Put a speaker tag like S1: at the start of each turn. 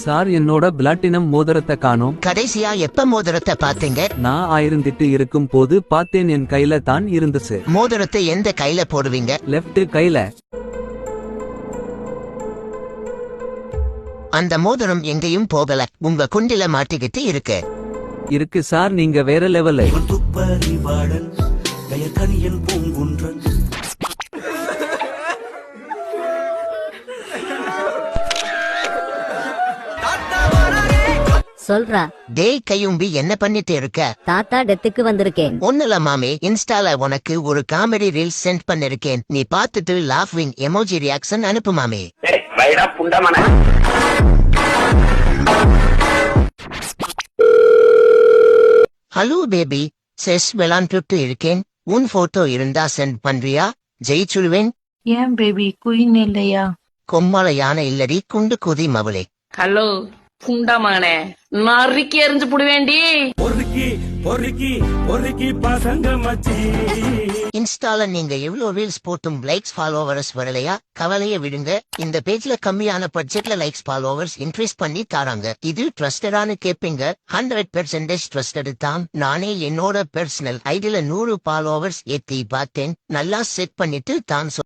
S1: Sir என்னோட platinum மோதிரத்தை காணோம்.
S2: கடைசியா எப்ப மோதிரத்தை பாத்தீங்க?
S1: நான் ஆயிருந்திட்டு இருக்கும் போது பார்த்தேன், என் கையில தான் இருந்துச்சு.
S2: மோதிரத்தை எந்த கையில போடுவீங்க?
S1: லெஃப்ட் கையில.
S2: அந்த மோதிரம் எங்கேயும் போகல, உங்க குண்டில மாட்டிக்கிட்டு
S1: இருக்கு சார். நீங்க வேற லெவல்.
S3: சொல்றா.
S2: டேய் கையும்பி, என்ன பண்ணிட்டு இருக்க?
S3: தாத்தா டெத்துக்கு வந்திருக்கேன்.
S2: ஒண்ணுல மாமே, இன்ஸ்டால உனக்கு ஒரு காமெடி ரீல்ஸ் சென்ட் பண்ணிருக்கேன். நீ பார்த்துட்டு லாஃபிங் எமோஜி ரியாக்ஷன் அனுப்பு மாமே. ஹலோ பேபி, செஸ் விளாண்டுட்டு இருக்கேன். உன் போட்டோ இருந்தா சென்ட் பண்றியா? ஜெயிச்சுடுவேன்.
S4: ஏன் பேபி குயின் இல்லையா?
S2: கொம்மால யானை இல்லடி, குண்டு குதி மவளே.
S5: ஹலோ புண்டாமானே, நறுக்கி எறிஞ்சு புடுவேண்டி.
S2: இன்ஸ்டால நீங்க எவ்வளவு ரீல்ஸ் போட்டும் லைக்ஸ் ஃபாலோவர்ஸ் வரலையா? கவலைய விடுங்க. இந்த பேஜ்ல கம்மியான பட்ஜெட்ல லைக்ஸ் ஃபாலோவர்ஸ் இன்க்ரீஸ் பண்ணி தராங்க. இது ட்ரஸ்டடானு கேப்பீங்க. 100% ட்ரஸ்டட் தான். நானே என்னோட பர்சனல் ஐடியில 100 ஃபாலோவர்ஸ் ஏத்தி பார்த்தேன். நல்லா செட் பண்ணிட்டு தான்